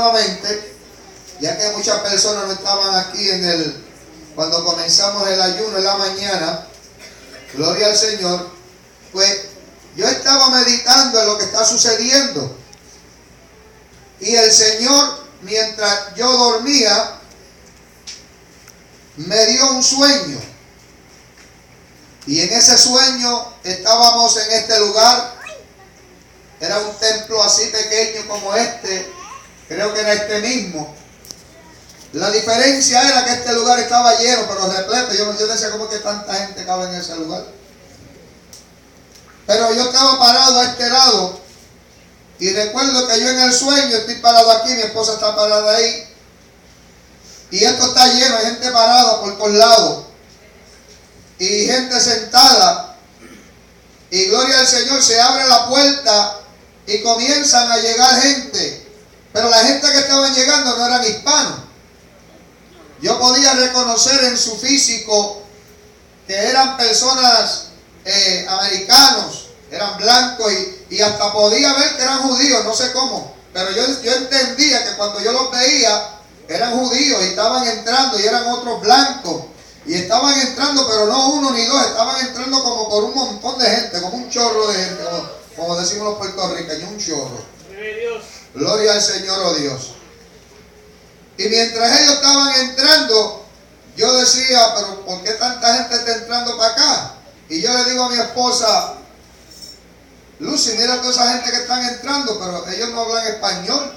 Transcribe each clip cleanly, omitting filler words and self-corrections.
nuevamente, ya que muchas personas no estaban aquí cuando comenzamos el ayuno en la mañana, gloria al Señor, pues yo estaba meditando en lo que está sucediendo. Y el Señor, mientras yo dormía, me dio un sueño. Y en ese sueño estábamos en este lugar. Era un templo así pequeño como este. Creo que era este mismo. La diferencia era que este lugar estaba lleno, pero repleto. Yo decía, ¿cómo que tanta gente cabe en ese lugar? Pero yo estaba parado a este lado. Y recuerdo que yo en el sueño estoy parado aquí, mi esposa está parada ahí. Y esto está lleno, hay gente parada por todos lados. Y gente sentada. Y gloria al Señor, se abre la puerta y comienzan a llegar gente. Pero la gente que estaban llegando no eran hispanos. Yo podía reconocer en su físico que eran personas americanos, eran blancos y hasta podía ver que eran judíos, no sé cómo. Pero yo entendía que cuando yo los veía eran judíos y estaban entrando y eran otros blancos. Y estaban entrando, pero no uno ni dos, estaban entrando como por un montón de gente, como un chorro de gente, como decimos los puertorriqueños, un chorro. Gloria al Señor, oh Dios. Y mientras ellos estaban entrando, yo decía, pero ¿por qué tanta gente está entrando para acá? Y yo le digo a mi esposa, Lucy, mira toda esa gente que están entrando, pero ellos no hablan español.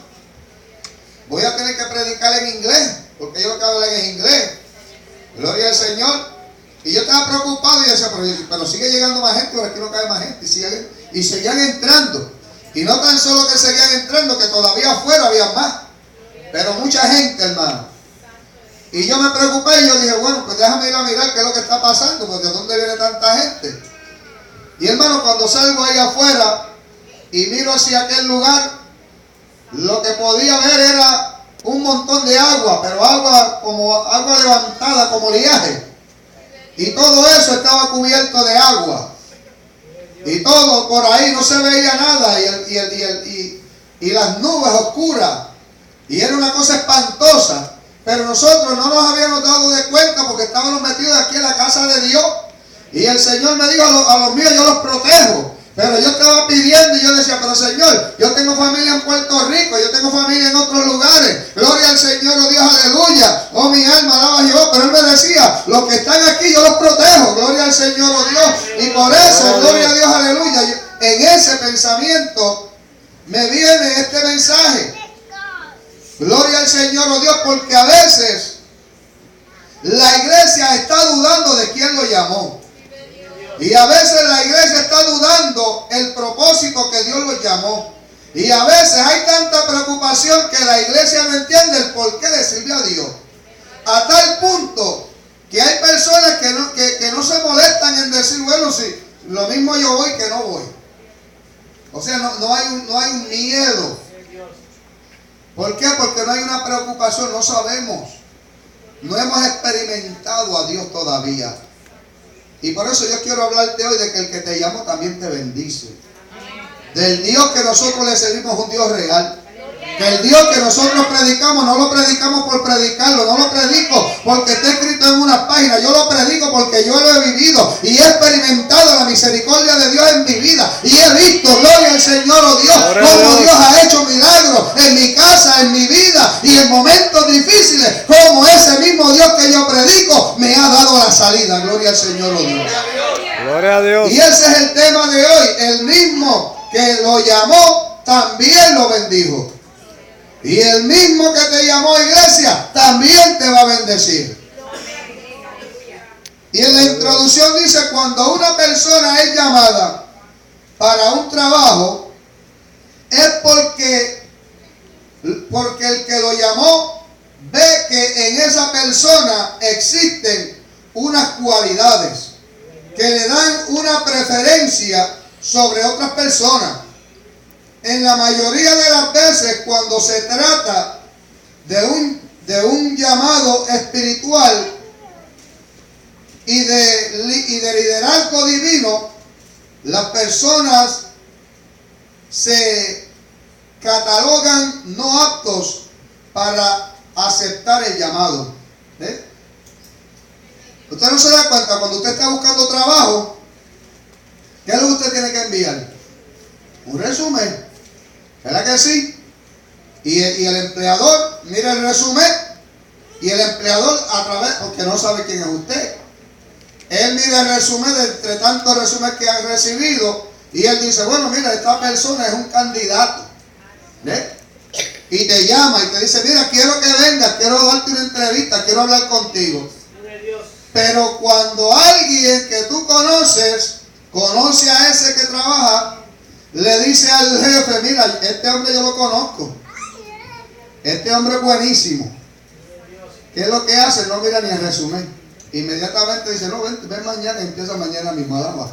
Voy a tener que predicar en inglés, porque ellos lo que hablan es inglés. Gloria al Señor. Y yo estaba preocupado y decía, pero sigue llegando más gente, ahora aquí no cae más gente. Y seguían entrando. Y no tan solo que seguían entrando, que todavía afuera había más. Pero mucha gente, hermano. Y yo me preocupé y yo dije, bueno, pues déjame ir a mirar qué es lo que está pasando, porque de dónde viene tanta gente. Y hermano, cuando salgo ahí afuera y miro hacia aquel lugar, lo que podía ver era un montón de agua, pero agua levantada como oleaje. Y todo eso estaba cubierto de agua. Y todo por ahí no se veía nada. Y las nubes oscuras. Y era una cosa espantosa. Pero nosotros no nos habíamos dado de cuenta porque estábamos metidos aquí en la casa de Dios. Y el Señor me dijo, a los míos yo los protejo. Pero yo estaba pidiendo y yo decía, pero Señor, yo tengo familia en Puerto Rico, yo tengo familia en otros lugares. Gloria al Señor, oh Dios, aleluya. Oh, mi alma, alaba a Jehová. Pero Él me decía, los que están aquí yo los protejo. Gloria al Señor, oh Dios. Y por eso, gloria a Dios, aleluya. En ese pensamiento me viene este mensaje. Gloria al Señor, oh Dios, porque a veces la iglesia está dudando de quién lo llamó. Y a veces la iglesia está dudando el propósito que Dios lo llamó. Y a veces hay tanta preocupación que la iglesia no entiende el por qué le sirve a Dios. A tal punto que hay personas que no se molestan en decir, bueno, si lo mismo yo voy que no voy. O sea, no hay un miedo. ¿Por qué? Porque no hay una preocupación, no sabemos. No hemos experimentado a Dios todavía. Y por eso yo quiero hablarte hoy de que el que te llamó también te bendice. Del Dios que nosotros le servimos, un Dios real. Que el Dios que nosotros predicamos, no lo predicamos por predicarlo, no lo predico porque está escrito en una página. Yo lo predico porque yo lo he vivido y he experimentado la misericordia de Dios en mi vida. Y he visto, gloria al Señor, oh Dios, cómo Dios ha hecho milagros en mi casa, en mi vida y en momentos difíciles. Como ese mismo Dios que yo predico me ha dado la salida. Gloria al Señor, oh Dios. Gloria a Dios. Y ese es el tema de hoy. El mismo que lo llamó también lo bendijo. Y el mismo que te llamó, iglesia, también te va a bendecir. Y en la introducción dice, cuando una persona es llamada para un trabajo, es porque el que lo llamó ve que en esa persona existen unas cualidades que le dan una preferencia sobre otras personas. En la mayoría de las veces, cuando se trata de un llamado espiritual y de liderazgo divino, las personas se catalogan no aptos para aceptar el llamado. ¿Ve? Usted no se da cuenta cuando usted está buscando trabajo, ¿qué es lo que usted tiene que enviar? Un resumen. ¿Verdad que sí? Y el empleador mira el resumen y el empleador a través, porque no sabe quién es usted. Él mira el resumen de entre tantos resúmenes que han recibido y él dice, bueno, mira, esta persona es un candidato. ¿Ve? Y te llama y te dice, mira, quiero que vengas, quiero darte una entrevista, quiero hablar contigo. Pero cuando alguien que tú conoces, conoce a ese que trabaja, le dice al jefe, mira, este hombre yo lo conozco. Este hombre es buenísimo. ¿Qué es lo que hace? No mira ni el resumen. Inmediatamente dice, no, ven mañana, empieza mañana mismo, alaba.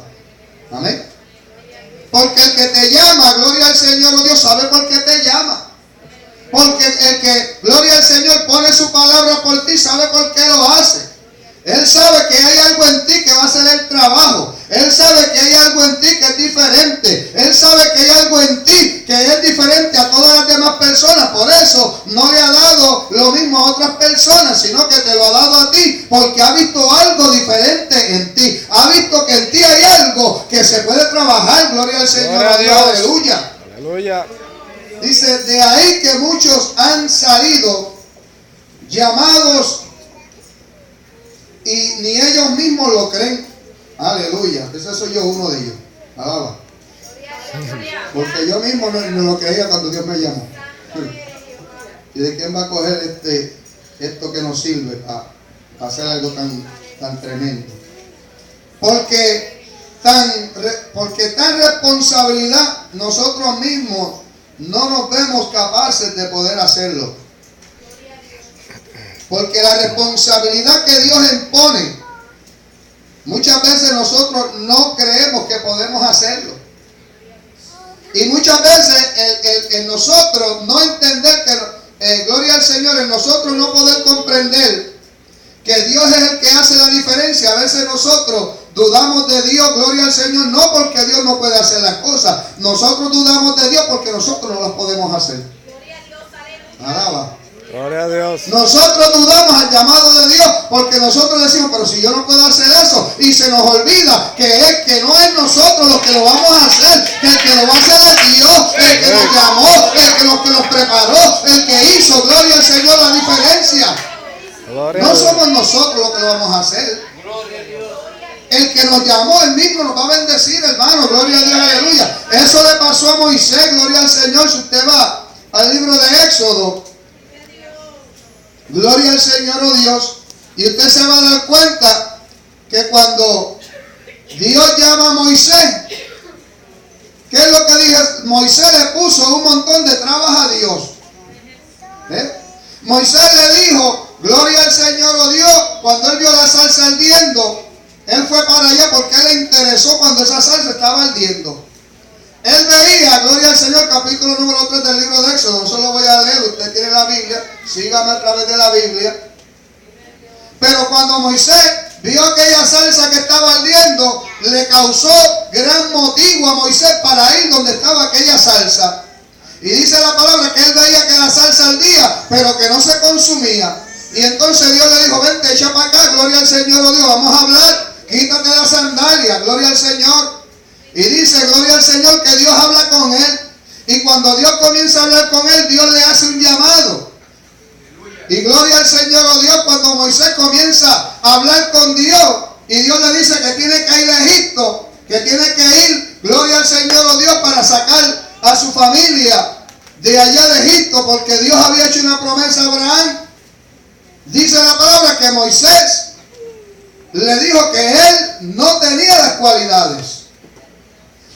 Amén. Porque el que te llama, gloria al Señor, oh Dios, sabe por qué te llama. Porque el que, gloria al Señor, pone su palabra por ti, sabe por qué lo hace. Él sabe que hay algo en ti que va a hacer el trabajo. Él sabe que hay algo en ti que es diferente. Él sabe que hay algo en ti que es diferente a todas las demás personas. Por eso no le ha dado lo mismo a otras personas, sino que te lo ha dado a ti, porque ha visto algo diferente en ti. Ha visto que en ti hay algo que se puede trabajar. Gloria al Señor. Gloria a Dios. Aleluya. Aleluya. Dice, de ahí que muchos han salido llamados y ni ellos mismos lo creen. Aleluya. Ese soy yo, uno de ellos. Alaba. Porque yo mismo no lo creía cuando Dios me llamó. ¿Y de quién va a coger esto que nos sirve para hacer algo tan tremendo? Porque tan responsabilidad nosotros mismos no nos vemos capaces de poder hacerlo. Porque la responsabilidad que Dios impone, muchas veces nosotros no creemos que podemos hacerlo. Y muchas veces en nosotros no entender que, gloria al Señor, en nosotros no poder comprender que Dios es el que hace la diferencia. A veces nosotros dudamos de Dios, gloria al Señor, no porque Dios no puede hacer las cosas. Nosotros dudamos de Dios porque nosotros no las podemos hacer. Alaba. Gloria a Dios. Nosotros dudamos al llamado de Dios porque nosotros decimos, pero si yo no puedo hacer eso, y se nos olvida que no es nosotros los que lo vamos a hacer, que el que lo va a hacer es Dios, el que nos llamó, el que nos preparó, el que hizo, gloria al Señor, la diferencia. No somos nosotros los que lo vamos a hacer. El que nos llamó, él mismo nos va a bendecir, hermano, gloria a Dios, aleluya. Eso le pasó a Moisés, gloria al Señor. Si usted va al libro de Éxodo, gloria al Señor, oh Dios, y usted se va a dar cuenta que cuando Dios llama a Moisés, ¿qué es lo que dije? Moisés le puso un montón de trabas a Dios. Moisés le dijo, gloria al Señor, oh Dios, cuando él vio la salsa ardiendo, él fue para allá porque él le interesó cuando esa salsa estaba ardiendo. Él veía, gloria al Señor, capítulo número 3 del libro de Éxodo. No se lo voy a leer, usted tiene la Biblia, sígame a través de la Biblia. Pero cuando Moisés vio aquella salsa que estaba ardiendo, le causó gran motivo a Moisés para ir donde estaba aquella salsa. Y dice la palabra que él veía que la salsa ardía, pero que no se consumía. Y entonces Dios le dijo, vente, echa para acá, gloria al Señor, oh Dios, vamos a hablar, quítate la sandalia, gloria al Señor. Y dice, gloria al Señor, que Dios habla con él. Y cuando Dios comienza a hablar con él, Dios le hace un llamado. Y gloria al Señor, oh Dios, cuando Moisés comienza a hablar con Dios, y Dios le dice que tiene que ir a Egipto, que tiene que ir, gloria al Señor, oh Dios, para sacar a su familia de allá de Egipto, porque Dios había hecho una promesa a Abraham. Dice la palabra que Moisés le dijo que él no tenía las cualidades.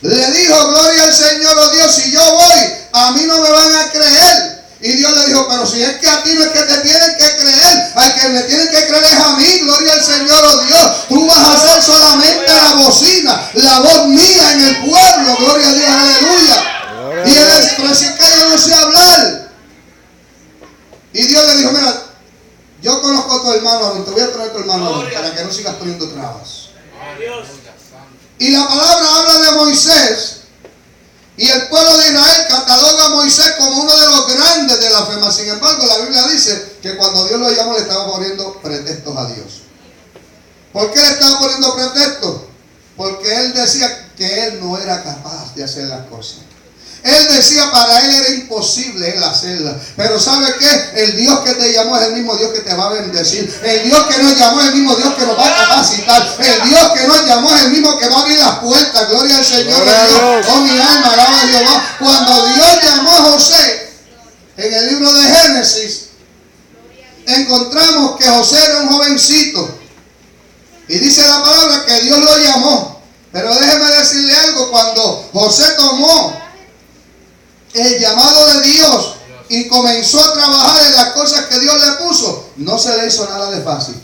Le dijo, gloria al Señor, oh Dios, si yo voy, a mí no me van a creer. Y Dios le dijo, pero si es que a ti no es que te tienen que creer, al que me tienen que creer es a mí, gloria al Señor, oh Dios. Tú vas a ser solamente la bocina, la voz mía en el pueblo, gloria a Dios, aleluya. Y él le dice, pero si es que yo no sé hablar. Y Dios le dijo, mira, yo conozco a tu hermano, te voy a poner a tu hermano para que no sigas poniendo trabas. Y la palabra habla de Moisés, y el pueblo de Israel cataloga a Moisés como uno de los grandes de la fe Mas sin embargo, la Biblia dice que cuando Dios lo llamó le estaba poniendo pretextos a Dios. ¿Por qué le estaba poniendo pretextos? Porque él decía que él no era capaz de hacer las cosas. Él decía para él era imposible él hacerla. Pero ¿sabe qué? El Dios que te llamó es el mismo Dios que te va a bendecir. El Dios que nos llamó es el mismo Dios que nos va a capacitar. El Dios que nos llamó es el mismo que va a abrir las puertas. Gloria al Señor. Dios. Oh, mi alma, alaba a Jehová. Cuando Dios llamó a José, en el libro de Génesis, encontramos que José era un jovencito. Y dice la palabra que Dios lo llamó. Pero déjeme decirle algo. Cuando José tomó el llamado de Dios y comenzó a trabajar en las cosas que Dios le puso, no se le hizo nada de fácil.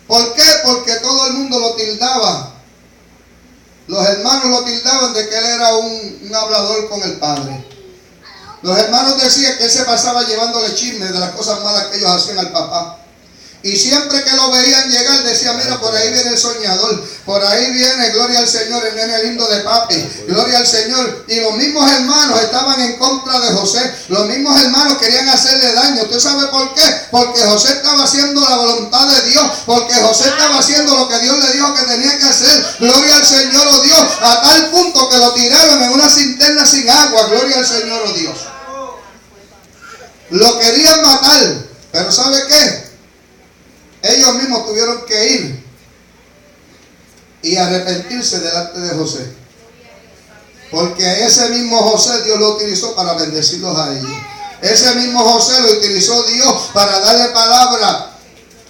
¿Por qué? Porque todo el mundo lo tildaba. Los hermanos lo tildaban de que él era un hablador con el padre. Los hermanos decían que él se pasaba llevándole chismes de las cosas malas que ellos hacían al papá. Y siempre que lo veían llegar, decía, mira, por ahí viene el soñador, por ahí viene, gloria al Señor, el nene lindo de papi, gloria al Señor. Y los mismos hermanos estaban en contra de José, los mismos hermanos querían hacerle daño. ¿Usted sabe por qué? Porque José estaba haciendo la voluntad de Dios, porque José estaba haciendo lo que Dios le dijo que tenía que hacer, gloria al Señor, oh Dios, a tal punto que lo tiraron en una cisterna sin agua, gloria al Señor, oh Dios. Lo querían matar, pero ¿sabe qué? Ellos mismos tuvieron que ir y arrepentirse delante de José. Porque ese mismo José Dios lo utilizó para bendecirlos a ellos. Ese mismo José lo utilizó Dios para darle palabra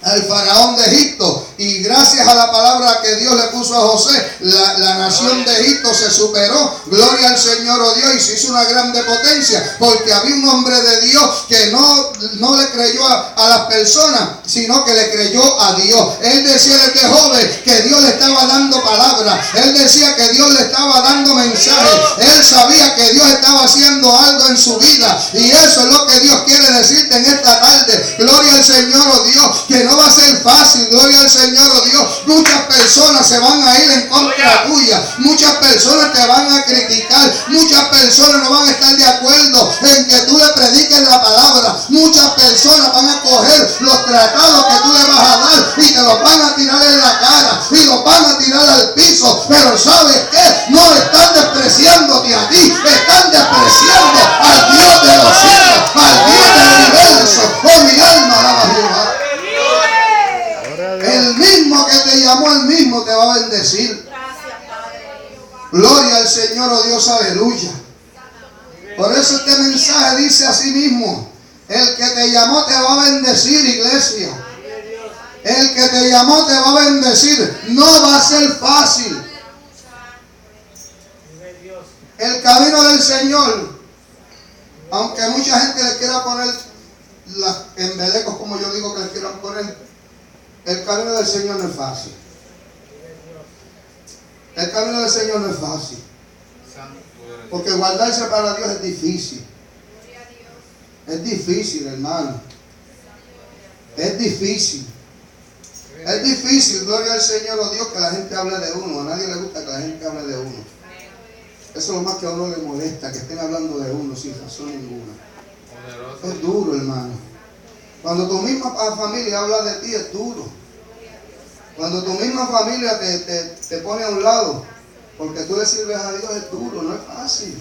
al faraón de Egipto. Y gracias a la palabra que Dios le puso a José, la nación de Egipto se superó. Gloria al Señor, oh Dios, y se hizo una grande potencia. Porque había un hombre de Dios que no le creyó a las personas, sino que le creyó a Dios. Él decía desde joven que Dios le estaba dando palabra. Él decía que Dios le estaba dando mensajes. Él sabía que Dios estaba haciendo algo en su vida. Y eso es lo que Dios quiere decirte en esta tarde. Gloria al Señor, oh Dios, que no va a ser fácil. Gloria al Señor, oh Dios. Muchas personas se van a ir en contra tuya. Muchas personas te van a criticar. Muchas personas no van a estar de acuerdo en que tú le prediques la palabra. Muchas personas van a coger los tratados que tú le vas a dar y te los van a tirar en la cara y los van a tirar al piso. Pero ¿sabes qué? No están despreciándote a ti, están despreciando al Dios de los cielos, al Dios del universo. Oh, mi alma alaba a Jehová. El mismo que te llamó, el mismo te va a bendecir. Gloria al Señor, oh Dios, aleluya. Por eso este mensaje dice así mismo: el que te llamó te va a bendecir, iglesia. El que te llamó te va a bendecir. No va a ser fácil. El camino del Señor, aunque mucha gente le quiera poner las embelecos, como yo digo que le quieran poner, el camino del Señor no es fácil. El camino del Señor no es fácil. Porque guardarse para Dios es difícil. Es difícil, hermano. Es difícil. Es difícil, gloria al Señor, oh Dios, que la gente hable de uno. A nadie le gusta que la gente hable de uno. Eso es lo más que a uno le molesta, que estén hablando de uno sin razón ninguna. Es duro, hermano. Cuando tu misma familia habla de ti, es duro. Cuando tu misma familia te pone a un lado, porque tú le sirves a Dios, es duro, no es fácil.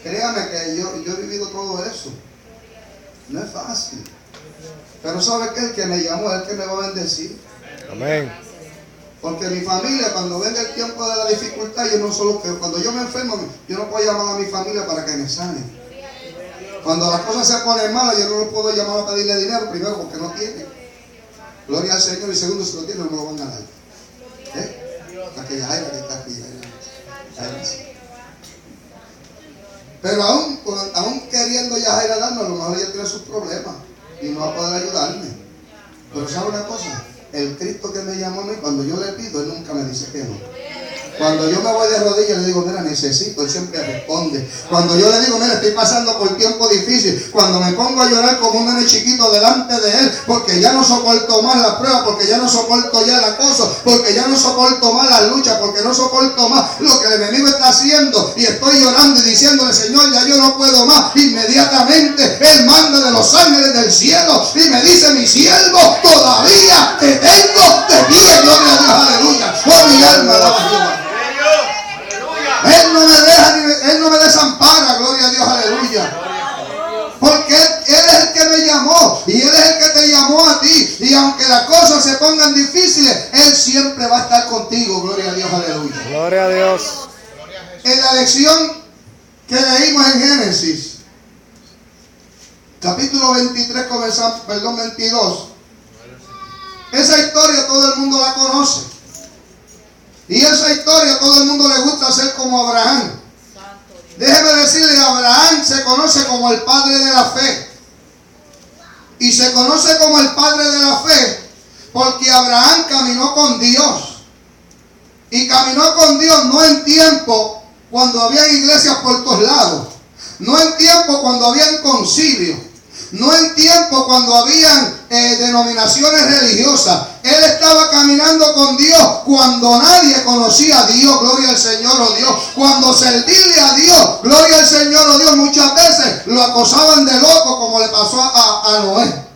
Créame que yo he vivido todo eso. No es fácil. Pero ¿sabe qué? El que me llamó es el que me va a bendecir. Amén. Porque mi familia, cuando venga el tiempo de la dificultad, yo no solo que cuando yo me enfermo, yo no puedo llamar a mi familia para que me sane. Cuando las cosas se ponen malas, yo no los puedo llamar a pedirle dinero, primero porque no tienen. Gloria al Señor, y segundo, si lo tienen, no me lo van a dar. Aquella Jaira que está aquí. Pero aún queriendo ya Jaira darnos, a lo mejor ella tiene sus problemas y no va a poder ayudarme. Pero ¿sabe una cosa? El Cristo que me llamó a mí, cuando yo le pido, Él nunca me dice que no. Cuando yo me voy de rodillas le digo, mira, necesito, Él siempre responde. Cuando yo le digo, mira, estoy pasando por tiempo difícil, cuando me pongo a llorar como un nene chiquito delante de Él, porque ya no soporto más la prueba, porque ya no soporto ya el acoso, porque ya no soporto más la lucha, porque no soporto más lo que el enemigo está haciendo, y estoy llorando y diciéndole, Señor, ya yo no puedo más. Inmediatamente Él manda de los ángeles del cielo y me dice, mi siervo, todavía te tengo de pie. Gloria a Dios, aleluya. Oh, mi alma, alaba a Jehová. Él no me deja, Él no me desampara, gloria a Dios, aleluya. Porque Él es el que me llamó y Él es el que te llamó a ti. Y aunque las cosas se pongan difíciles, Él siempre va a estar contigo, gloria a Dios, aleluya. Gloria a Dios. En la lección que leímos en Génesis, capítulo 23, 22, esa historia todo el mundo la conoce. Y esa historia todo el mundo le gusta ser como Abraham. Déjeme decirle, Abraham se conoce como el padre de la fe. Y se conoce como el padre de la fe porque Abraham caminó con Dios. Y caminó con Dios no en tiempo cuando había iglesias por todos lados. No en tiempo cuando habían concilios. No en tiempo cuando habían denominaciones religiosas. Él estaba caminando con Dios cuando nadie conocía a Dios, gloria al Señor, oh Dios. Cuando servirle a Dios, gloria al Señor, oh Dios, muchas veces lo acosaban de loco, como le pasó a Noé.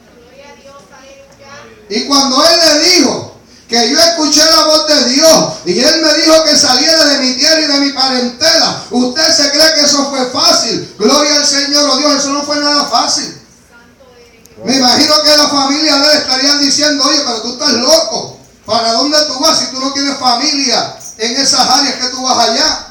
Y cuando Él le dijo que yo escuché la voz de Dios y Él me dijo que saliera de mi tierra y de mi parentela, ¿usted se cree que eso fue fácil? Gloria al Señor, oh Dios, eso no fue nada fácil. Me imagino que la familia de Él estarían diciendo, oye, pero tú estás loco. ¿Para dónde tú vas si tú no tienes familia en esas áreas que tú vas allá?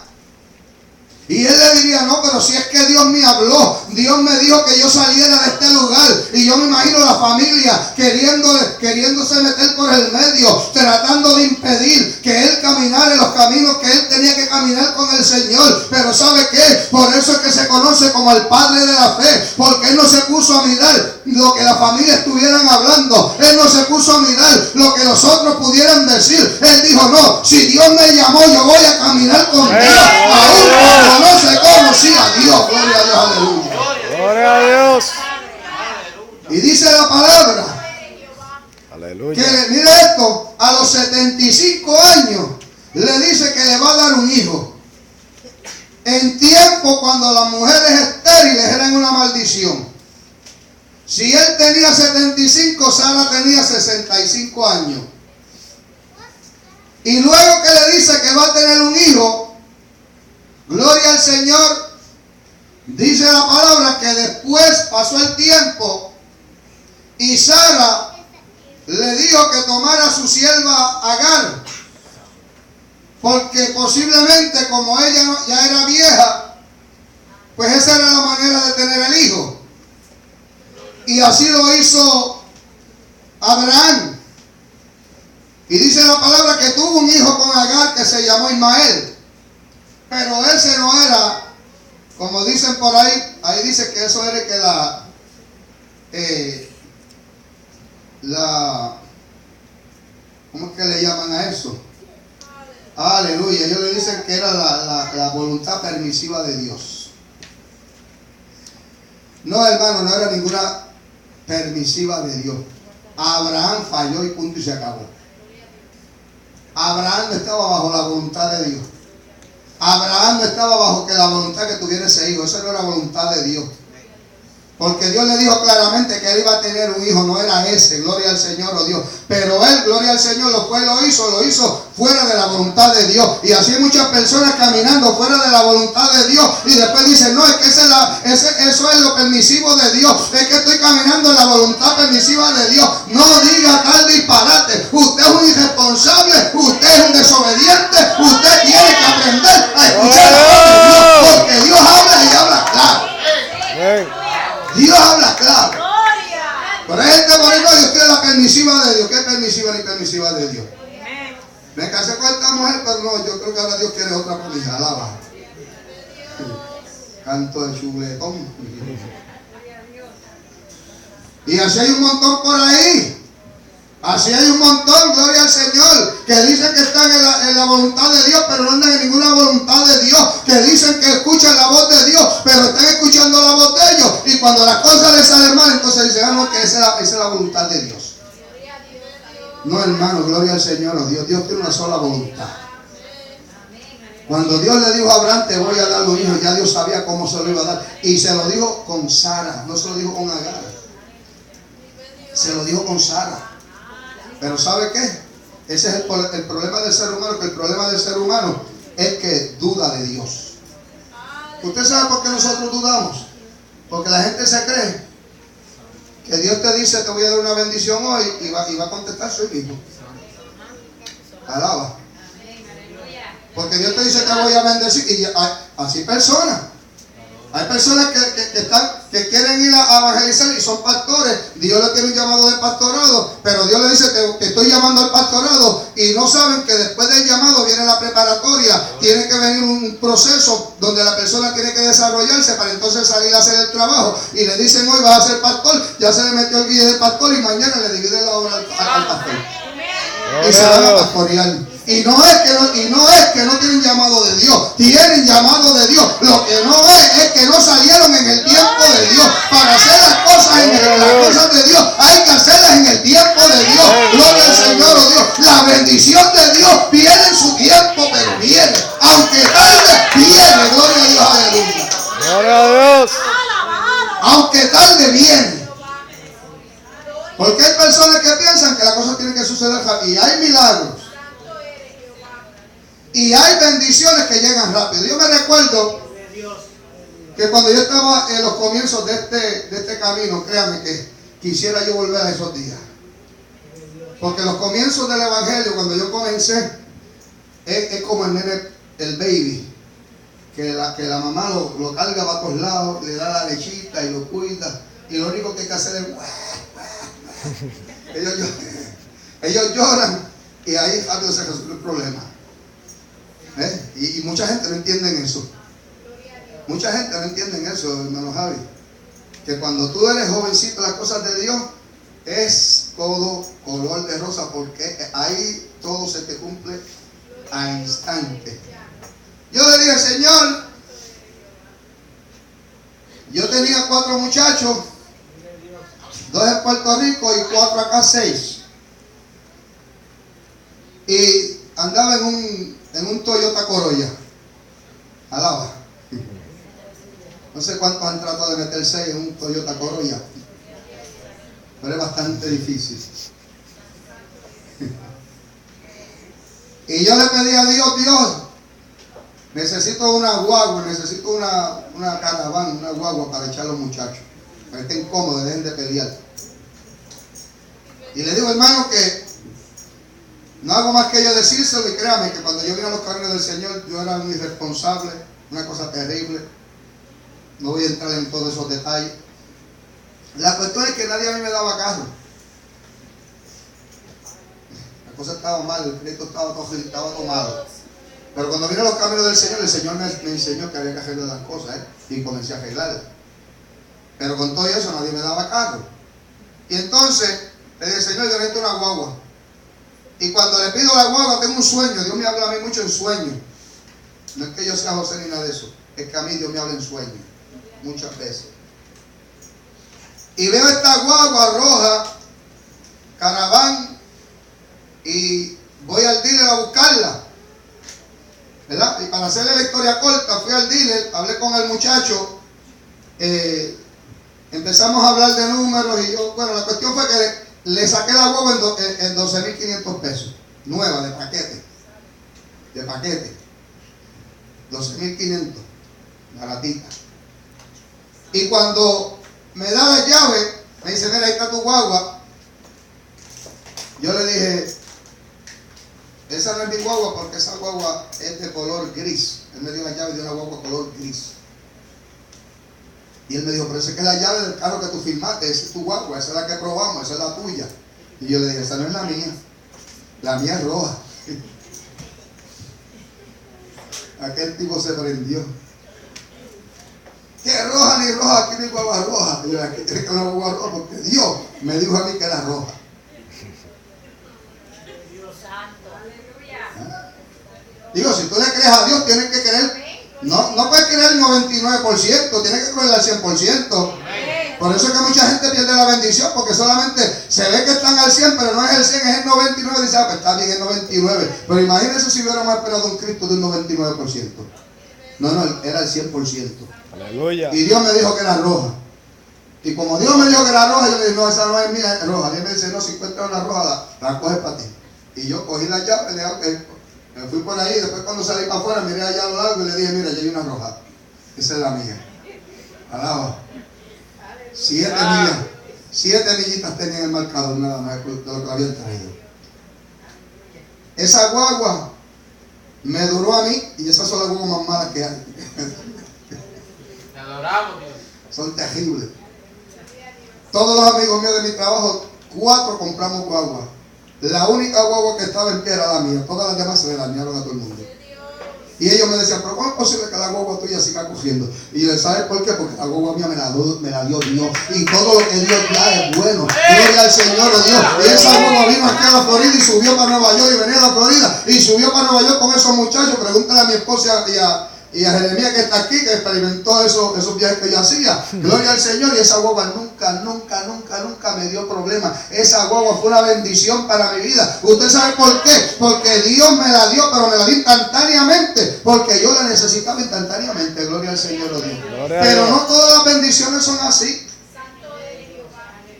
Y él le diría, no, pero si es que Dios me habló, Dios me dijo que yo saliera de este lugar. Y yo me imagino la familia queriéndose meter por el medio, tratando de impedir que él caminara en los caminos que él tenía que caminar con el Señor. Pero ¿sabe qué? Por eso es que se conoce como el padre de la fe, porque él no se puso a mirar lo que la familia estuvieran hablando. Él no se puso a mirar lo que los otros pudieran decir. Él dijo, no, si Dios me llamó, yo voy a caminar con Dios, aún cuando no se conocía a Dios. Gloria a Dios, aleluya. Gloria a Dios. Y dice la palabra, Aleluya. que mire esto, a los 75 años le dice que le va a dar un hijo. En tiempo cuando las mujeres estériles eran una maldición. Si él tenía 75, Sara tenía 65 años. Y luego que le dice que va a tener un hijo, gloria al Señor, dice la palabra que después pasó el tiempo y Sara le dijo que tomara a su sierva Agar, porque posiblemente como ella ya era vieja, pues esa era la manera de tener el hijo. Y así lo hizo Abraham. Y dice la palabra que tuvo un hijo con Agar que se llamó Ismael. Pero ese no era, como dicen por ahí dice que eso era que ¿cómo es que le llaman a eso? Aleluya. Ellos le dicen que era la voluntad permisiva de Dios. No, hermano, no era ninguna permisiva de Dios. Abraham falló y punto y se acabó. Abraham no estaba bajo la voluntad de Dios. Abraham no estaba bajo que la voluntad que tuviera ese hijo. Esa no era voluntad de Dios. Porque Dios le dijo claramente que él iba a tener un hijo, no era ese, gloria al Señor, oh Dios. Pero él, gloria al Señor, lo hizo fuera de la voluntad de Dios. Y así hay muchas personas caminando fuera de la voluntad de Dios. Y después dicen, no, es que eso es lo permisivo de Dios. Es que estoy caminando en la voluntad permisiva de Dios. No diga tal disparate. Usted es un irresponsable, usted es un desobediente. Usted tiene que aprender a escuchar la voz de Dios. Porque Dios habla y habla claro. Dios habla claro. Pero hay gente bonita y usted es la permisiva de Dios. ¿Qué es permisiva ni permisiva de Dios? Me casé con esta mujer, pero no, yo creo que ahora Dios quiere otra por hija. Alaba. Canto de chuletón. Y así hay un montón por ahí. Así hay un montón, gloria al Señor, que dicen que están en la voluntad de Dios, pero no andan en ninguna voluntad de Dios. Que dicen que escuchan la voz de Dios, pero están escuchando la voz de ellos. Y cuando las cosas les salen mal, entonces dicen, no, que esa es la voluntad de Dios. No, hermano, gloria al Señor. Dios tiene una sola voluntad. Cuando Dios le dijo a Abraham, te voy a dar un hijo, ya Dios sabía cómo se lo iba a dar. Y se lo dijo con Sara, no se lo dijo con Agar. Se lo dijo con Sara. Pero ¿sabe qué? Ese es el problema del ser humano, que el problema del ser humano es que duda de Dios. ¿Usted sabe por qué nosotros dudamos? Porque la gente se cree que Dios te dice, te voy a dar una bendición hoy, y va a contestar su mismo. Alaba. Porque Dios te dice, te voy a bendecir, y así personas. Hay personas que quieren ir a evangelizar y son pastores. Dios le tiene un llamado de pastorado, pero Dios le dice, te estoy llamando al pastorado, y no saben que después del llamado viene la preparatoria. Tiene que venir un proceso donde la persona tiene que desarrollarse para entonces salir a hacer el trabajo. Y le dicen, hoy vas a ser pastor, ya se le metió el guille de pastor, y mañana le divide la obra al pastor. Y se van a pastorear. Y no es que no tienen llamado de Dios, tienen llamado de Dios. Lo que no es que no salieron en el tiempo de Dios. Para hacer las cosas las cosas de Dios hay que hacerlas en el tiempo de Dios. Gloria al Señor, oh Dios. La bendición de Dios viene en su tiempo, pero viene. Aunque tarde, viene. Gloria a Dios, aleluya. Gloria a Dios. Aunque tarde, viene. Porque hay personas que piensan que las cosas tienen que suceder rápido. Y hay milagros. Y hay bendiciones que llegan rápido. Yo me recuerdo que cuando yo estaba en los comienzos de este camino, créame que quisiera yo volver a esos días. Porque los comienzos del evangelio, cuando yo comencé, es como el nene, el baby, que la mamá lo carga para todos lados, le da la lechita y lo cuida. Y lo único que hay que hacer es ellos lloran, y ahí rápido se resuelve el problema. Y mucha gente no entiende eso. Mucha gente no entiende eso, hermano Javi. Que cuando tú eres jovencito, las cosas de Dios es todo color de rosa, porque ahí todo se te cumple a instante. Yo le dije, Señor, yo tenía 4 muchachos, 2 en Puerto Rico y 4 acá, 6. Y andaba en un Toyota Corolla. Alaba. No sé cuántos han tratado de meter 6 en un Toyota Corolla, pero es bastante difícil. Y yo le pedí a Dios, necesito una guagua, necesito una caravana, una guagua para echar a los muchachos, para que estén cómodos, dejen de pelear. Y le digo, hermano, que no hago más que yo decírselo, y créame que cuando yo vine a los caminos del Señor, yo era un irresponsable, una cosa terrible. No voy a entrar en todos esos detalles. La cuestión es que nadie a mí me daba carro. La cosa estaba mal, el crédito estaba tomado. Pero cuando vine a los caminos del Señor, el Señor me enseñó que había que arreglar las cosas, y comencé a arreglarlas. Pero con todo eso nadie me daba carro. Y entonces le dije, Señor, yo necesito una guagua. Y cuando le pido la guagua, tengo un sueño. Dios me habla a mí mucho en sueños. No es que yo sea José ni nada de eso, es que a mí Dios me habla en sueños muchas veces. Y veo esta guagua roja, Caraván, y voy al dealer a buscarla, ¿verdad? Y para hacerle la historia corta, fui al dealer, hablé con el muchacho, empezamos a hablar de números, y yo, bueno, la cuestión fue que le saqué la guagua en 12,500 pesos, nueva, de paquete, 12,500, baratita. Y cuando me da la llave, me dice, mira, ahí está tu guagua. Yo le dije, esa no es mi guagua, porque esa guagua es de color gris. Él me dio la llave de una guagua color gris. Y él me dijo, pero esa es la llave del carro que tú firmaste, esa es tu guagua, esa es la que probamos, esa es la tuya. Y yo le dije, esa no es la mía es roja. Aquel tipo se prendió. ¿Qué roja ni roja? Aquí no hay guagua roja. Y yo, aquí tiene que haber una guagua roja, porque Dios me dijo a mí que era roja. Digo, si tú le crees a Dios, tienes que creer. No puedes creer el 99%, tienes que creer al 100%. Por eso es que mucha gente pierde la bendición, porque solamente se ve que están al 100, pero no es el 100, es el 99. Dice, pues está bien el 99. Pero imagínense si hubiéramos esperado un Cristo de un 99%. No, era el 100%. Aleluya. Y Dios me dijo que era roja. Y como Dios me dijo que era roja, yo le dije, no, esa no es mía, es roja. Y él me dice, no, si encuentras una roja, la coges para ti. Y yo cogí la llave, le dije, ok. Me fui por ahí, después cuando salí para afuera, miré allá a lo largo y le dije, mira, ya hay una roja. Esa es la mía. Alaba. 7 millas. 7 millitas tenía en el marcador nada más de lo que habían traído. Esa guagua me duró a mí, y esas son las guaguas más malas que hay. Te adoramos, Dios. Son terribles. Todos los amigos míos de mi trabajo, 4 compramos guaguas. La única guagua que estaba en pie era la mía. Todas las demás se le dañaron a todo el mundo. Y ellos me decían, pero ¿cómo es posible que la guagua tuya siga cogiendo? Y yo les ¿sabes por qué? Porque la guagua mía me la dio Dios. Y todo lo que Dios da es bueno. Gloria al Señor, oh Dios. Y esa guagua vino aquí a la Florida y subió para Nueva York y venía a la Florida. Y subió para Nueva York con esos muchachos. Pregúntale a mi esposa y a Jeremías que está aquí, que experimentó esos viajes que yo hacía. Gloria al Señor. Y esa guagua nunca me dio problema. Esa guagua fue una bendición para mi vida. ¿Usted sabe por qué? Porque Dios me la dio, pero me la dio instantáneamente. Porque yo la necesitaba instantáneamente. Gloria al Señor, oh Dios. Pero no todas las bendiciones son así.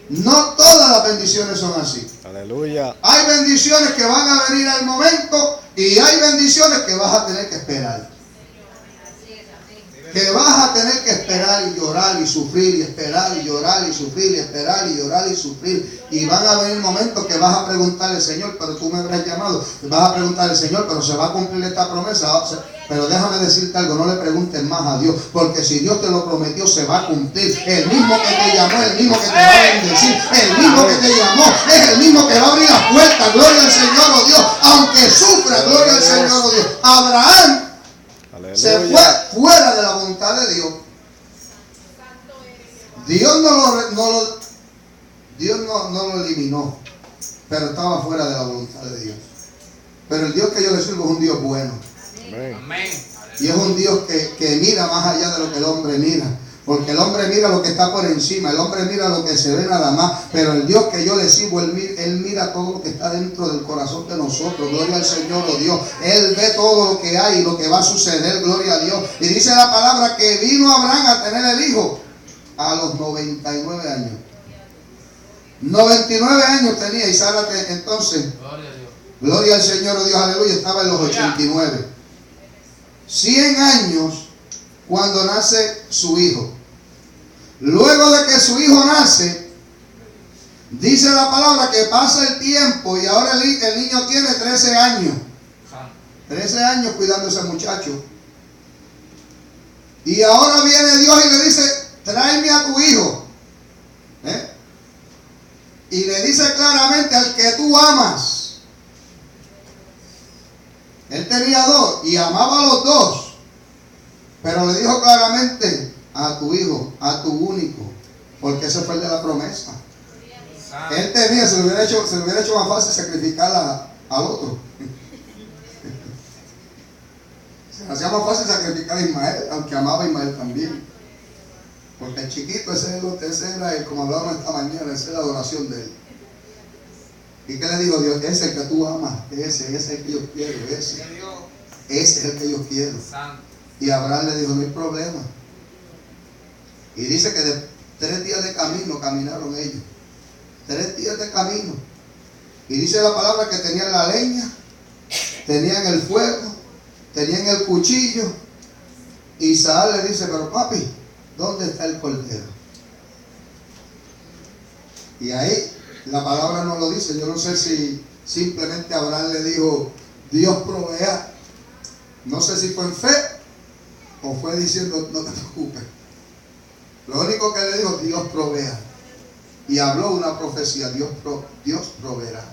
No todas las bendiciones son así. Aleluya. Hay bendiciones que van a venir al momento y hay bendiciones que vas a tener que esperar. Que vas a tener que esperar y llorar y sufrir y esperar y llorar y sufrir y esperar y llorar y sufrir. Y van a venir momentos que vas a preguntarle, Señor, pero tú me habrás llamado. Vas a preguntarle, Señor, pero se va a cumplir esta promesa. Pero déjame decirte algo, no le preguntes más a Dios, porque si Dios te lo prometió, se va a cumplir. El mismo que te llamó, el mismo que te va a bendecir, el mismo que te llamó, es el mismo que va a abrir las puertas. Gloria al Señor, oh Dios, aunque sufra, gloria al Señor, oh Dios. Abraham se fue fuera de la voluntad de Dios. Dios no lo eliminó, pero estaba fuera de la voluntad de Dios. Pero el Dios que yo le sirvo es un Dios bueno. Amén. Y es un Dios que mira más allá de lo que el hombre mira. Porque el hombre mira lo que está por encima, el hombre mira lo que se ve nada más, pero el Dios que yo le sirvo, Él mira todo lo que está dentro del corazón de nosotros. Gloria al Señor, oh Dios. Él ve todo lo que hay y lo que va a suceder, gloria a Dios. Y dice la palabra que vino Abraham a tener el hijo a los 99 años. 99 años tenía, y Sara entonces, gloria al Señor, oh Dios, aleluya, estaba en los 89. 100 años cuando nace su hijo. Luego de que su hijo nace, dice la palabra que pasa el tiempo y ahora el niño tiene 13 años. 13 años cuidando a ese muchacho. Y ahora viene Dios y le dice, tráeme a tu hijo. Y le dice claramente, al que tú amas. Él tenía 2 y amaba a los 2. Pero le dijo claramente a tu hijo, a tu único, porque ese fue el de la promesa. Él tenía, se le hubiera hecho más fácil sacrificar al otro. Se le hacía más fácil sacrificar a Ismael, aunque amaba a Ismael también. Porque el chiquito, ese era como hablábamos esta mañana, esa es la adoración de él. ¿Y qué le digo Dios? Ese es el que tú amas, ese es el que yo quiero, ese es el que yo quiero. Y Abraham le dijo, no hay problema. Y dice que de 3 días de camino caminaron ellos. 3 días de camino. Y dice la palabra que tenían la leña, tenían el fuego, tenían el cuchillo. Y Isaac le dice, pero papi, ¿dónde está el cordero? Y ahí la palabra no lo dice. Yo no sé si simplemente Abraham le dijo, Dios provea. No sé si fue en fe o fue diciendo, no te preocupes. Lo único que le dijo, Dios provea. Y habló una profecía, Dios proveerá.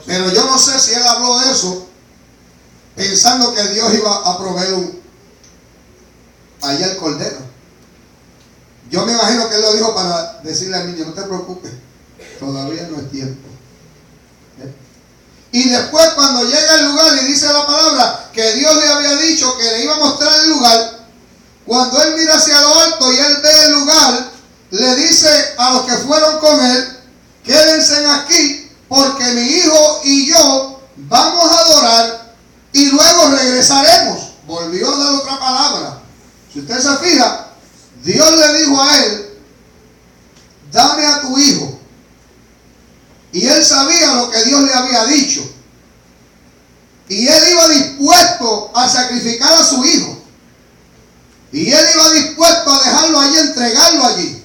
Pero yo no sé si él habló de eso pensando que Dios iba a proveer allá el cordero. Yo me imagino que él lo dijo para decirle al niño, no te preocupes, todavía no es tiempo. Y después cuando llega al lugar y dice la palabra que Dios le había dicho que le iba a mostrar el lugar, cuando él mira hacia lo alto y él ve el lugar, le dice a los que fueron con él, quédense aquí porque mi hijo y yo vamos a adorar y luego regresaremos. Volvió a dar otra palabra. Si usted se fija, Dios le dijo a él, dame a tu hijo. Y él sabía lo que Dios le había dicho. Y él iba dispuesto a sacrificar a su hijo. Y él iba dispuesto a dejarlo allí, entregarlo allí.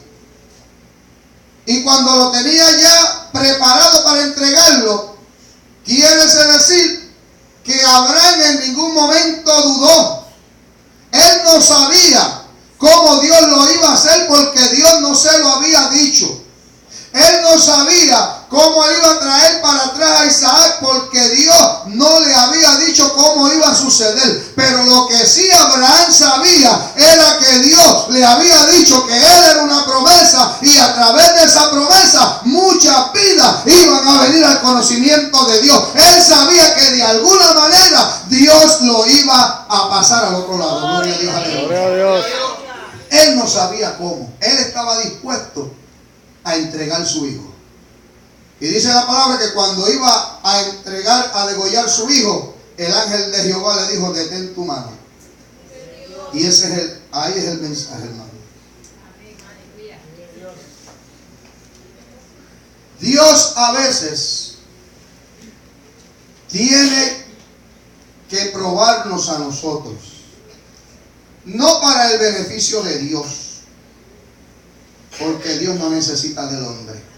Y cuando lo tenía ya preparado para entregarlo, quiere decir que Abraham en ningún momento dudó. Él no sabía cómo Dios lo iba a hacer porque Dios no se lo había dicho. Él no sabía cómo iba a traer para atrás a Isaac porque Dios no le había dicho cómo iba a suceder. Pero lo que sí Abraham sabía era que Dios le había dicho que él era una promesa y a través de esa promesa muchas vidas iban a venir al conocimiento de Dios. Él sabía que de alguna manera Dios lo iba a pasar al otro lado. Gloria a Dios. Gloria a Dios. Él no sabía cómo. Él estaba dispuesto a entregar su hijo. Y dice la palabra que cuando iba a entregar, a degollar su hijo, el ángel de Jehová le dijo, detén tu mano. Y ese es ahí es el mensaje, hermano. Dios a veces tiene que probarnos a nosotros, no para el beneficio de Dios, porque Dios no necesita del hombre.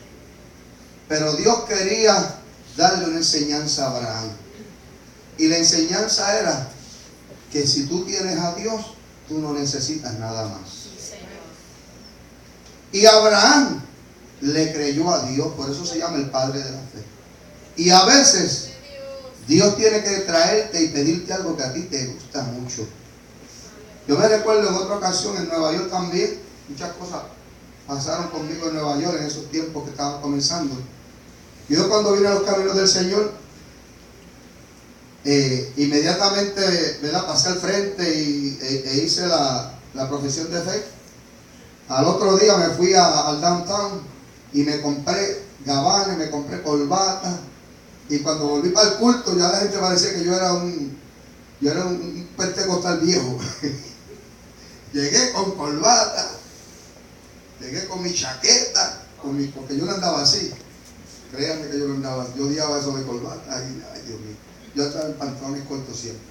Pero Dios quería darle una enseñanza a Abraham. Y la enseñanza era que si tú tienes a Dios, tú no necesitas nada más. Y Abraham le creyó a Dios, por eso se llama el padre de la fe. Y a veces Dios tiene que traerte y pedirte algo que a ti te gusta mucho. Yo me recuerdo en otra ocasión en Nueva York también, muchas cosas pasaron conmigo en Nueva York en esos tiempos que estaba comenzando. Yo cuando vine a los caminos del Señor, inmediatamente pasé al frente e hice la profesión de fe. Al otro día me fui al downtown y me compré gabanes, me compré corbata. Y cuando volví para el culto ya la gente parecía que yo era un pentecostal viejo. Llegué con corbata, llegué con mi chaqueta, porque yo no andaba así. Créanme que yo no andaba así. Yo odiaba eso de corbata. Ay, Dios mío. Yo estaba en pantalones cortos siempre.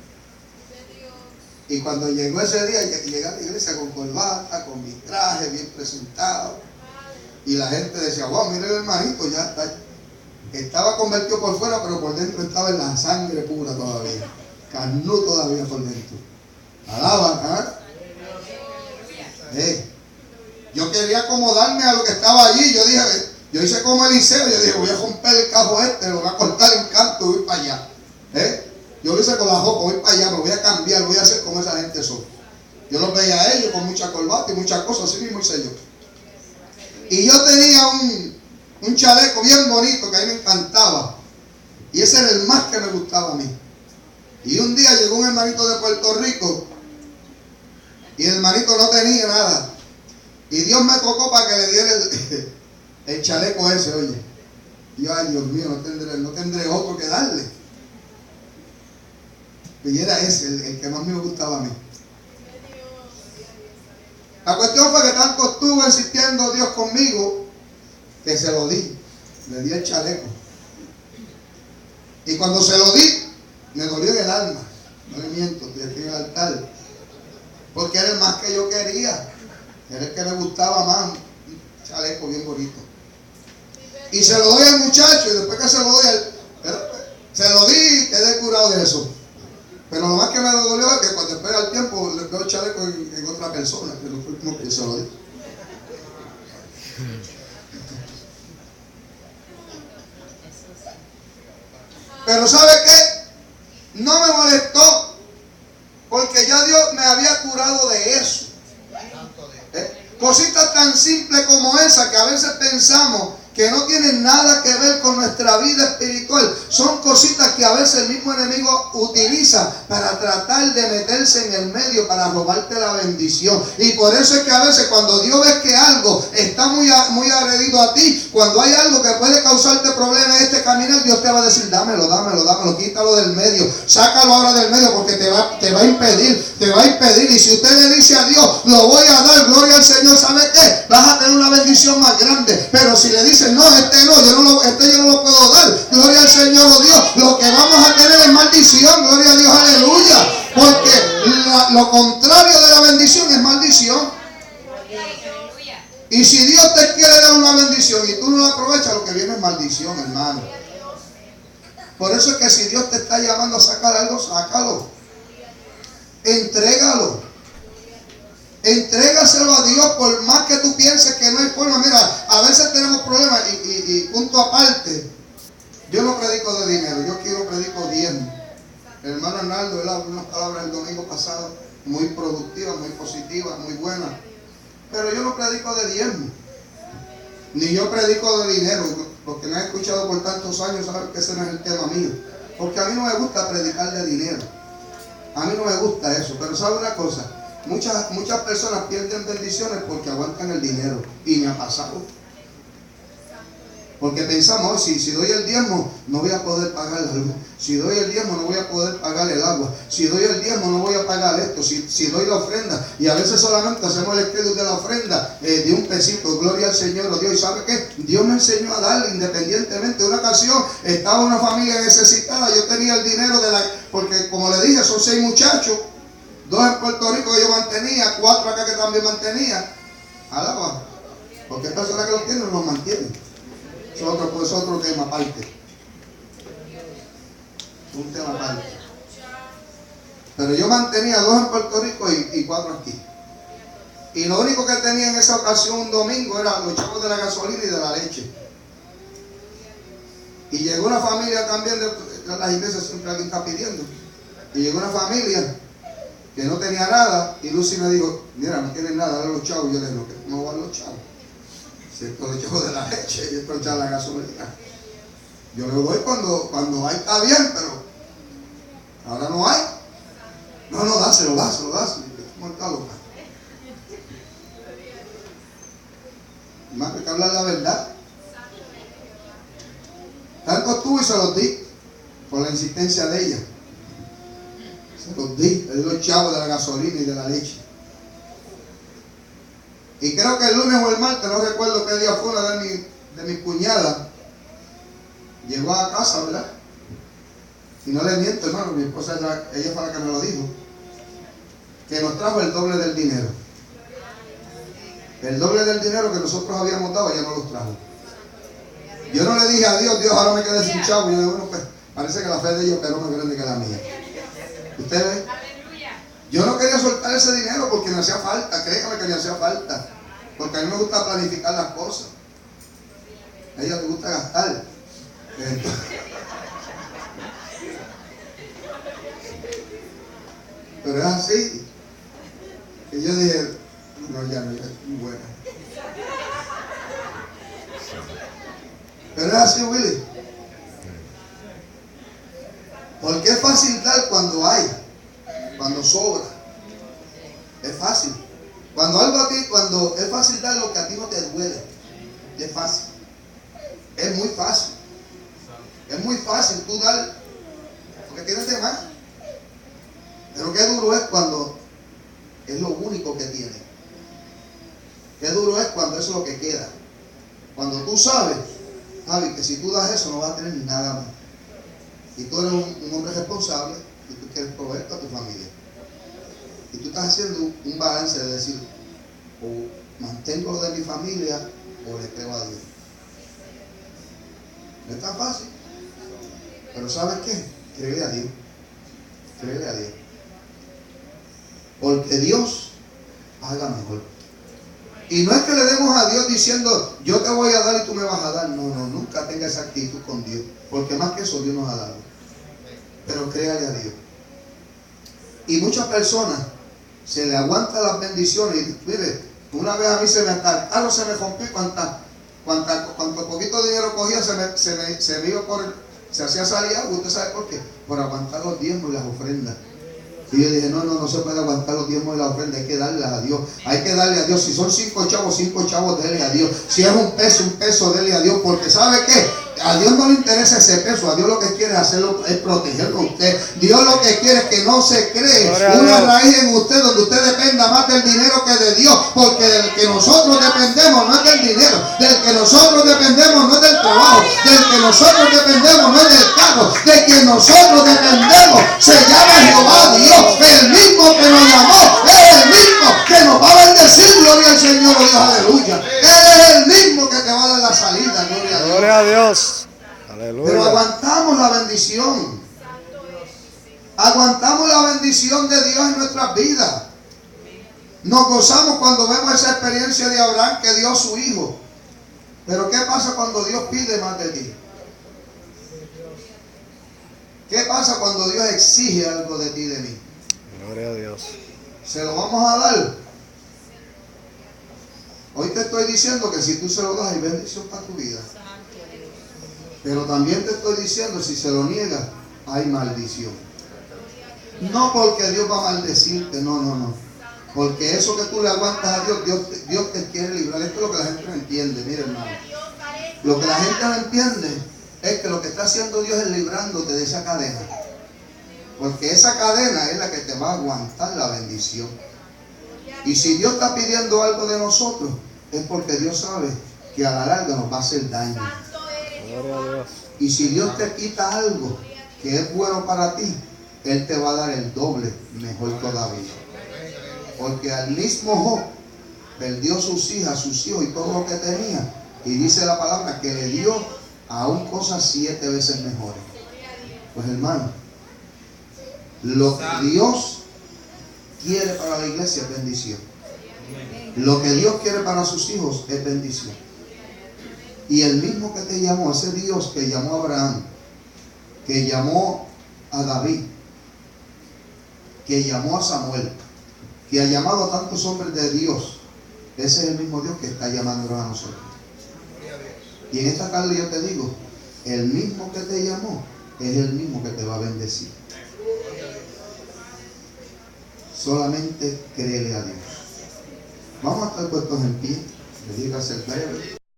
Y cuando llegó ese día, llegué a la iglesia con corbata, con mi traje bien presentado. Y la gente decía, wow, mire el hermanito, ya está. Estaba convertido por fuera, pero por dentro estaba en la sangre pura todavía. Carnú todavía por dentro. Alaban, ¿ah? Yo quería acomodarme a lo que estaba allí. Yo hice como Eliseo. Yo dije, voy a romper el cajo lo voy a cortar en canto y voy para allá. Yo lo hice con la jopa, voy para allá, me voy a cambiar, voy a hacer como esa gente son. Yo los veía a ellos con mucha corbata y muchas cosas, así mismo hice yo. Y yo tenía un chaleco bien bonito que a mí me encantaba. Y ese era el más que me gustaba a mí. Y un día llegó un hermanito de Puerto Rico y el hermanito no tenía nada. Y Dios me tocó para que le diera el chaleco ese, oye. Y yo, ay Dios mío, no tendré otro que darle. Y era ese, el que más me gustaba a mí. La cuestión fue que tanto estuvo insistiendo Dios conmigo que se lo di. Le di el chaleco. Y cuando se lo di, me dolió en el alma. No le miento, estoy aquí en el altar. Porque era el más que yo quería. Era el que me gustaba más. Un chaleco bien bonito. Y se lo doy al muchacho. Y después que se lo doy se lo di y quedé curado de eso. Pero lo más que me dolió es que cuando espera el tiempo le veo el chaleco en otra persona. Que no fue como que yo se lo di. Pero ¿sabe qué? No me molestó. Porque ya Dios me había curado de eso. Cositas tan simples como esa que a veces pensamos que no tienen nada que ver con nuestra vida espiritual. Son cositas que a veces el mismo enemigo utiliza para tratar de meterse en el medio, para robarte la bendición. Y por eso es que a veces cuando Dios ve que algo está muy agredido a ti, cuando hay algo que puede causarte problemas en este caminar, Dios te va a decir, dámelo, quítalo del medio, sácalo ahora del medio, porque te va a impedir. Y si usted le dice a Dios, lo voy a dar, gloria al Señor, ¿sabe qué? Vas a tener una bendición más grande. Pero si le dice, no, yo no lo puedo dar, gloria al Señor, oh Dios, lo que vamos a tener es maldición, gloria a Dios, aleluya. Porque lo contrario de la bendición es maldición. Y si Dios te quiere dar una bendición y tú no la aprovechas, lo que viene es maldición, hermano. Por eso es que si Dios te está llamando a sacar algo, sácalo. Entrégaselo a Dios, por más que tú pienses que no hay forma. Mira, a veces tenemos problemas y punto aparte, yo no predico de dinero, yo predico diezmo. El hermano Arnaldo, él habló unas palabras el domingo pasado muy productivas, muy positivas, muy buenas, pero yo no predico de diezmo, ni yo predico de dinero, porque me he escuchado por tantos años, saben que ese no es el tema mío, porque a mí no me gusta predicar de dinero, a mí no me gusta eso. Pero sabe una cosa, muchas personas pierden bendiciones porque aguantan el dinero, y me ha pasado. Porque pensamos, si doy el diezmo, no voy a poder pagar la luz. Si doy el diezmo, no voy a poder pagar el agua. Si doy el diezmo, no voy a pagar esto. Si doy la ofrenda, y a veces solamente hacemos el crédito de la ofrenda de un pesito, gloria al Señor, oh Dios. ¿Y sabe qué? Dios me enseñó a darle independientemente. Una ocasión estaba una familia necesitada, yo tenía el dinero porque como le dije, son 6 muchachos, 2 en Puerto Rico que yo mantenía, 4 acá que también mantenía. Alaba, porque esta persona que los tiene, los mantiene. Es otro tema aparte. Un tema aparte. Pero yo mantenía 2 en Puerto Rico y 4 aquí. Y lo único que tenía en esa ocasión un domingo era los chavos de la gasolina y de la leche. Y llegó una familia también, de las iglesias siempre alguien está pidiendo. Y llegó una familia que no tenía nada. Y Lucy me dijo, mira, no tienen nada, dale los chavos. Y yo le dije, no voy a dar los chavos. Esto lo echo de la leche y esto echar la gasolina. Yo le doy cuando hay, está bien, pero ahora no hay. No, dáselo. ¿Cómo está loca? Más que hablar la verdad. Tanto estuvo y se los di por la insistencia de ella. Se los di, le di los chavos de la gasolina y de la leche. Y creo que el lunes o el martes, no recuerdo qué día fue, una de mis cuñadas llegó a casa, ¿verdad? Y no le miento, hermano, mi esposa, ella fue la que me lo dijo, que nos trajo el doble del dinero. El doble del dinero que nosotros habíamos dado, ella no los trajo. Yo no le dije a Dios, ahora me quedé sin chavo. Y yo le dije, bueno, pues parece que la fe de ella pero más grande que la mía. ¿Usted ve? Yo no quería soltar ese dinero porque me hacía falta, créanme que me hacía falta. Porque a mí me gusta planificar las cosas. A ella le gusta gastar. Pero es así. Y yo dije, no, ya no, ya es muy buena. Pero es así, Willy. Porque es fácil dar cuando hay, cuando sobra. Es fácil. Cuando es fácil dar lo que a ti no te duele. Es fácil. Es muy fácil. Es muy fácil tú dar porque tienes de más. Pero qué duro es cuando es lo único que tienes. Qué duro es cuando eso es lo que queda. Cuando tú sabes, Javi, que si tú das eso no vas a tener ni nada más. Y tú eres un hombre responsable y tú quieres proveer para tu familia. Y tú estás haciendo un balance de decir, o mantengo lo de mi familia o le creo a Dios. No es tan fácil. Pero ¿sabes qué? Créele a Dios. Créele a Dios. Porque Dios haga mejor. Y no es que le demos a Dios diciendo, yo te voy a dar y tú me vas a dar. No, nunca tenga esa actitud con Dios. Porque más que eso Dios nos ha dado. Pero créale a Dios. Y muchas personas se le aguantan las bendiciones. Y mire, una vez a mí se me está, el carro se me rompió y Cuanto poquito dinero cogía, se me iba se hacía salir algo. ¿Usted sabe por qué? Por aguantar los diezmos y las ofrendas. Y yo dije, no se puede aguantar los diezmos y la ofrenda, hay que darle a Dios. Hay que darle a Dios. Si son 5 chavos, dele a Dios. Si es un peso, dele a Dios. Porque ¿sabe qué? A Dios no le interesa ese peso. A Dios lo que quiere hacerlo es protegerlo a usted. Dios lo que quiere es que no se cree una raíz en usted donde usted dependa más del dinero que de Dios. Porque del que nosotros dependemos no es del dinero. Del que nosotros dependemos no es del trabajo. Del que nosotros dependemos no es del carro. De quien nosotros dependemos se llama Jehová Dios. El mismo que nos llamó es el mismo que nos va a bendecir. Gloria al Señor, Dios, aleluya. Él es el mismo que te va a dar la salida. Gloria a Dios. Gloria a Dios. Aleluya. Pero aguantamos la bendición. Aguantamos la bendición de Dios en nuestras vidas. Nos gozamos cuando vemos esa experiencia de Abraham que dio a su hijo. Pero ¿qué pasa cuando Dios pide más de ti? ¿Qué pasa cuando Dios exige algo de ti y de mí? Gloria a Dios. ¿Se lo vamos a dar? Hoy te estoy diciendo que si tú se lo das hay bendición para tu vida. Pero también te estoy diciendo, si se lo niegas, hay maldición. No porque Dios va a maldecirte, no. Porque eso que tú le aguantas a Dios te quiere librar. Esto es lo que la gente no entiende, mire hermano. Lo que la gente no entiende es que lo que está haciendo Dios es librándote de esa cadena. Porque esa cadena es la que te va a aguantar la bendición. Y si Dios está pidiendo algo de nosotros, es porque Dios sabe que a la larga nos va a hacer daño. Gloria a Dios. Y si Dios te quita algo que es bueno para ti, Él te va a dar el doble, mejor todavía. Porque al mismo Job perdió sus hijas, sus hijos y todo lo que tenía. Y dice la palabra que le dio aún cosas 7 veces mejores. Pues hermano, lo que Dios quiere para la iglesia es bendición. Lo que Dios quiere para sus hijos es bendición. Y el mismo que te llamó, ese Dios que llamó a Abraham, que llamó a David, que llamó a Samuel, que ha llamado a tantos hombres de Dios, ese es el mismo Dios que está llamándonos a nosotros. Y en esta tarde yo te digo, el mismo que te llamó es el mismo que te va a bendecir. Solamente créele a Dios. Vamos a estar puestos en pie. Le digo a ser breve.